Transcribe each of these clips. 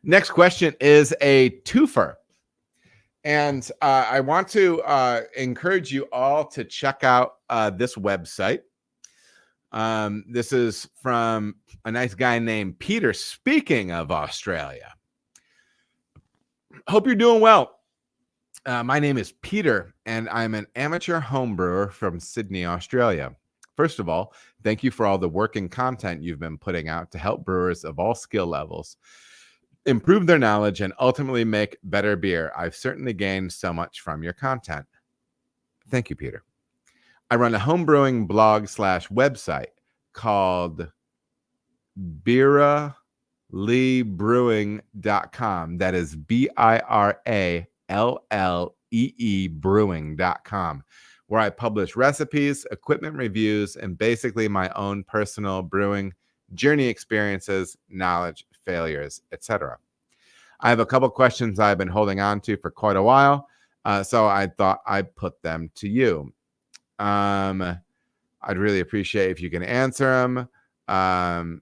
Next question is a twofer. And I want to encourage you all to check out this website. This is from a nice guy named Peter. Speaking of Australia, hope you're doing well. My name is Peter, and I'm an amateur home brewer from Sydney, Australia. First of all, thank you for all the work and content you've been putting out to help brewers of all skill levels improve their knowledge and ultimately make better beer. I've certainly gained so much from your content. Thank you, Peter. I run a home brewing blog / website called birallee.brewing.com. That is BIRALLEE brewing.com, where I publish recipes, equipment reviews, and basically my own personal brewing journey experiences, knowledge, failures, etc. I have a couple questions I've been holding on to for quite a while, so I thought I'd put them to you. I'd really appreciate if you can answer them.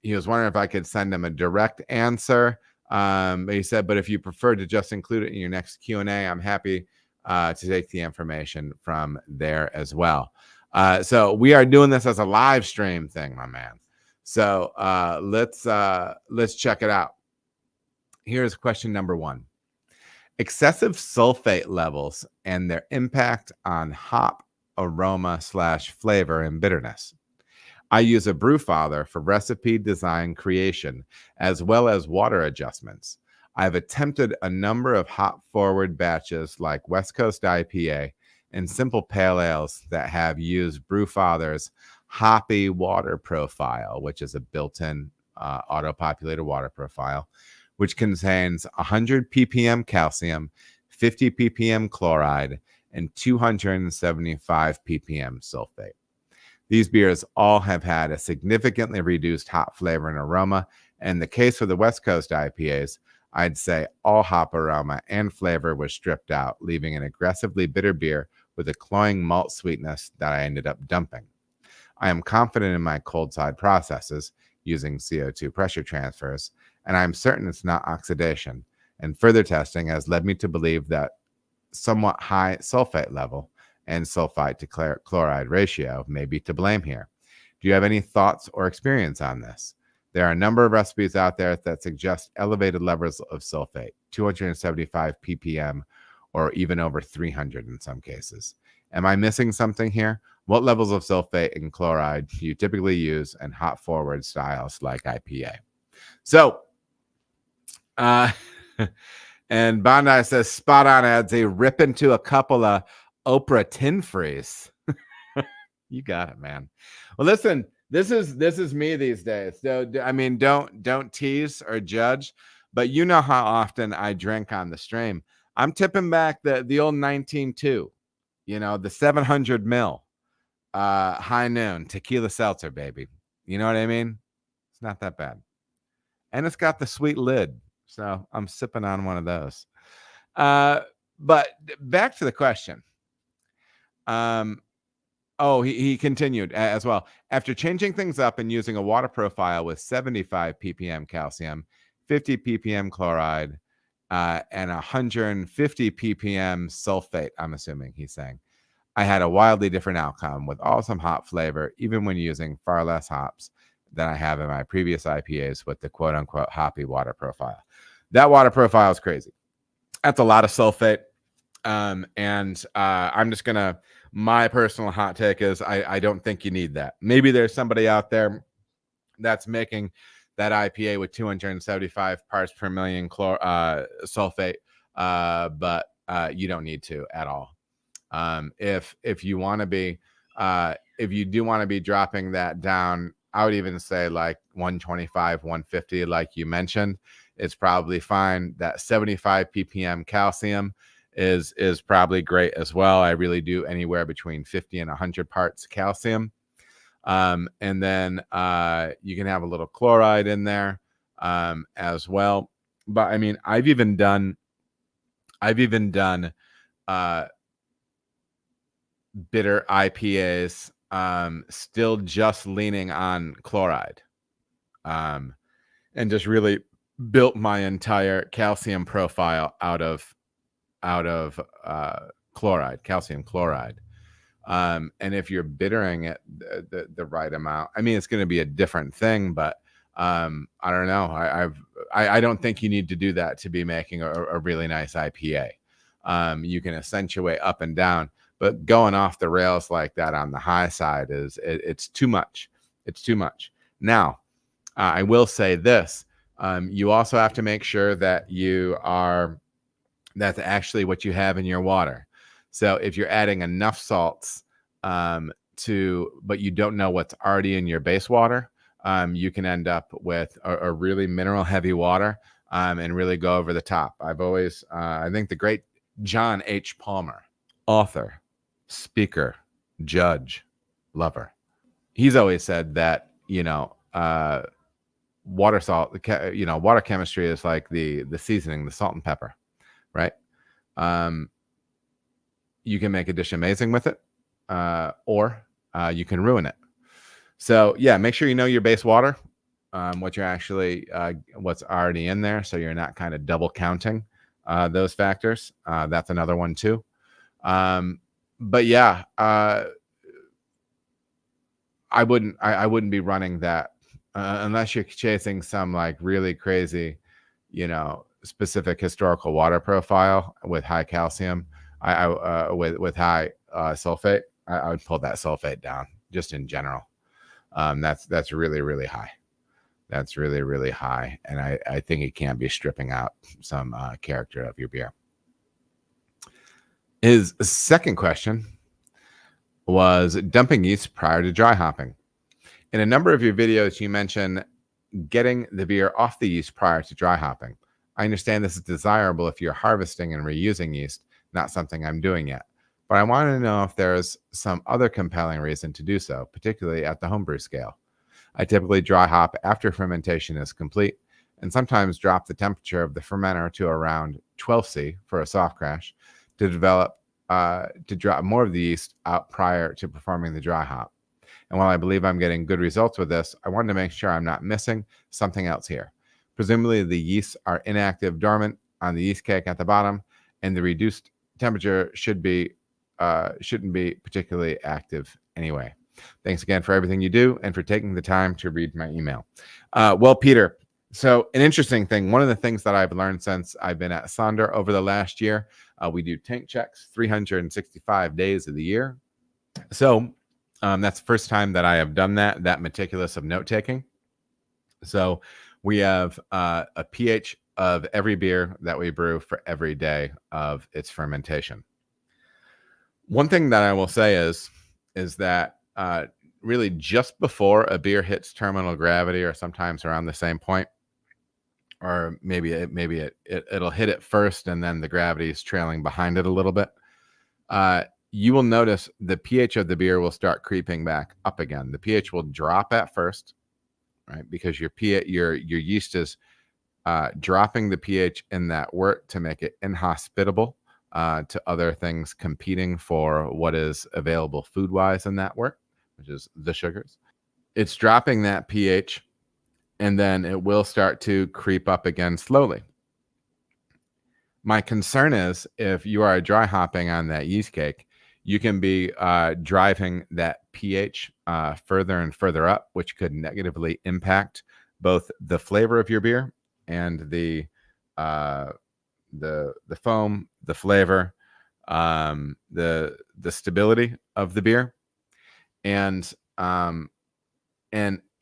He was wondering if I could send him a direct answer. But he said, but if you prefer to just include it in your next Q&A, I'm happy to take the information from there as well. So we are doing this as a live stream thing, my man. So let's check it out. Here's question number 1. Excessive sulfate levels and their impact on hop aroma / flavor and bitterness. I use a Brewfather for recipe design creation as well as water adjustments. I've attempted a number of hop-forward batches like West Coast IPA and simple pale ales that have used Brewfather's hoppy water profile, which is a built-in auto-populated water profile, which contains 100 ppm calcium, 50 ppm chloride, and 275 ppm sulfate. These beers all have had a significantly reduced hop flavor and aroma. And in the case for the West Coast IPAs, I'd say all hop aroma and flavor was stripped out, leaving an aggressively bitter beer with a cloying malt sweetness that I ended up dumping. I am confident in my cold side processes using CO2 pressure transfers, and I'm certain it's not oxidation. And further testing has led me to believe that somewhat high sulfate level and sulfite to chloride ratio may be to blame here. Do you have any thoughts or experience on this? There are a number of recipes out there that suggest elevated levels of sulfate, 275 ppm, or even over 300 in some cases. Am I missing something here? What levels of sulfate and chloride do you typically use in hop forward styles like IPA? So, and Bondi says, spot on, adds a rip into a couple of Oprah tin freeze. You got it, man. Well, listen, this is me these days. So, I mean, don't tease or judge, but you know how often I drink on the stream. I'm tipping back the old 19.2, the 700 ml high noon tequila seltzer, baby. You know what I mean? It's not that bad. And it's got the sweet lid. So I'm sipping on one of those. But back to the question. He continued as well. After changing things up and using a water profile with 75 ppm calcium, 50 ppm chloride, and 150 ppm sulfate, I'm assuming he's saying, I had a wildly different outcome with awesome hop flavor, even when using far less hops than I have in my previous IPAs with the quote-unquote hoppy water profile. That water profile is crazy. That's a lot of sulfate. I'm just going to, my personal hot take is I don't think you need that. Maybe there's somebody out there that's making that IPA with 275 parts per million sulfate, but you don't need to at all. If you want to be, if you do want to be dropping that down, I would even say like 125, 150, like you mentioned, it's probably fine. That 75 ppm calcium is probably great as well. I really do anywhere between 50 and 100 parts calcium. And then you can have a little chloride in there as well. But I mean, I've even done bitter IPAs, still just leaning on chloride, and just really built my entire calcium profile out of chloride, calcium chloride. And if you're bittering it the right amount, I mean, it's going to be a different thing, but I don't know. I don't think you need to do that to be making a really nice IPA. You can accentuate up and down, but going off the rails like that on the high side it's too much. It's too much. Now, I will say this. You also have to make sure that that's actually what you have in your water. So if you're adding enough salts but you don't know what's already in your base water, you can end up with a really mineral heavy water and really go over the top. I've always, I think the great John H. Palmer, author, speaker, judge, lover, he's always said that, water chemistry is like the seasoning, the salt and pepper, right? You can make a dish amazing with it, or you can ruin it. So yeah, make sure you know your base water, what's already in there, so you're not kind of double counting those factors. That's another one too. But yeah, I wouldn't be running that unless you're chasing some like really crazy, specific historical water profile with high calcium. With high sulfate, I would pull that sulfate down just in general. That's really, really high. That's really, really high. And I think it can be stripping out some character of your beer. His second question was dumping yeast prior to dry hopping. In a number of your videos, you mention getting the beer off the yeast prior to dry hopping. I understand this is desirable if you're harvesting and reusing yeast, not something I'm doing yet. But I want to know if there's some other compelling reason to do so, particularly at the homebrew scale. I typically dry hop after fermentation is complete and sometimes drop the temperature of the fermenter to around 12°C for a soft crash to drop more of the yeast out prior to performing the dry hop. And while I believe I'm getting good results with this, I wanted to make sure I'm not missing something else here. Presumably the yeasts are inactive, dormant on the yeast cake at the bottom, and the reduced temperature shouldn't be particularly active anyway. Thanks again for everything you do and for taking the time to read my email. Well, Peter, so an interesting thing, one of the things that I've learned since I've been at Sonder over the last year, we do tank checks 365 days of the year. So that's the first time that I have done that meticulous of note taking. So we have a pH of every beer that we brew for every day of its fermentation. One thing that I will say is that really just before a beer hits terminal gravity, or sometimes around the same point, or maybe it'll hit it first and then the gravity is trailing behind it a little bit, you will notice the pH of the beer will start creeping back up again. The pH will drop at first, right? Because your yeast is dropping the pH in that wort to make it inhospitable to other things competing for what is available food-wise in that wort, which is the sugars. It's dropping that pH, and then it will start to creep up again slowly. My concern is if you are dry hopping on that yeast cake, you can be driving that pH further and further up, which could negatively impact both the flavor of your beer and the foam, the flavor, the stability of the beer, and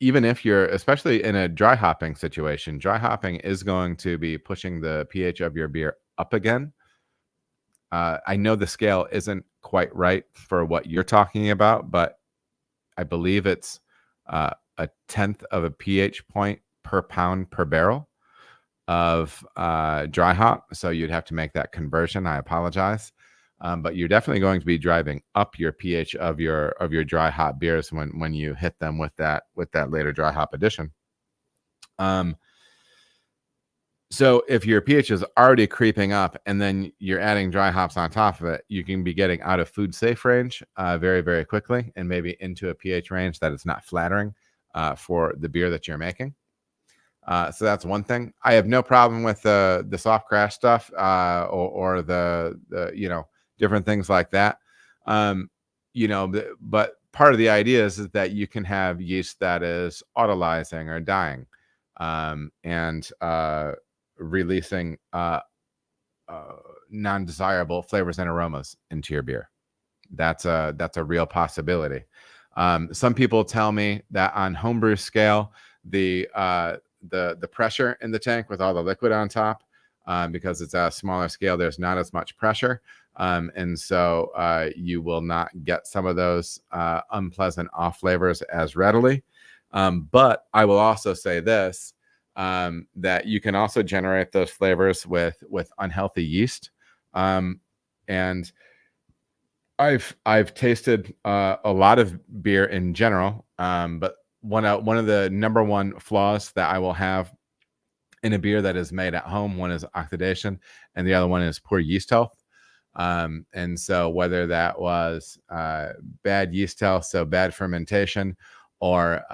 even if you're, especially in a dry hopping situation, dry hopping is going to be pushing the pH of your beer up again. I know the scale isn't quite right for what you're talking about, but I believe it's a 1/10 of a pH point per pound per barrel of dry hop. So you'd have to make that conversion. I apologize. But you're definitely going to be driving up your pH of your dry hop beers when you hit them with that later dry hop addition. So if your pH is already creeping up and then you're adding dry hops on top of it, you can be getting out of food safe range very, very quickly, and maybe into a pH range that is not flattering for the beer that you're making. So that's one thing. I have no problem with the soft crash stuff, or the different things like that. But part of the idea is that you can have yeast that is autolyzing or dying, and releasing non-desirable flavors and aromas into your beer. That's a real possibility. Some people tell me that on homebrew scale, the pressure in the tank with all the liquid on top, because it's a smaller scale, there's not as much pressure, and so you will not get some of those unpleasant off flavors as readily. But I will also say this, that you can also generate those flavors with unhealthy yeast, and I've tasted a lot of beer in general, but one of the number one flaws that I will have in a beer that is made at home, one is oxidation, and the other one is poor yeast health. And so whether that was bad yeast health, so bad fermentation, or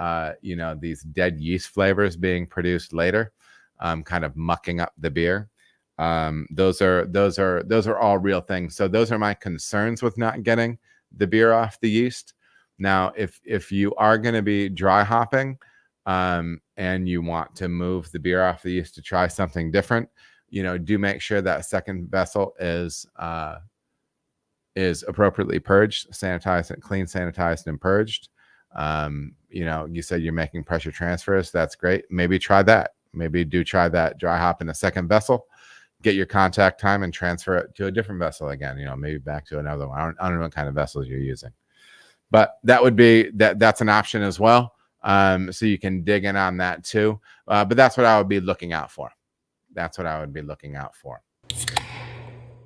these dead yeast flavors being produced later, kind of mucking up the beer. Those are all real things. So those are my concerns with not getting the beer off the yeast. Now, if you are going to be dry hopping, and you want to move the beer off the yeast to try something different, do make sure that second vessel is appropriately purged, sanitized, clean, sanitized, and purged. You said you're making pressure transfers. That's great. Maybe try that. Maybe do try that dry hop in a second vessel. Get your contact time and transfer it to a different vessel again. Maybe back to another one. I don't know what kind of vessels you're using, but that would be that's an option as well. So you can dig in on that too. But that's what I would be looking out for.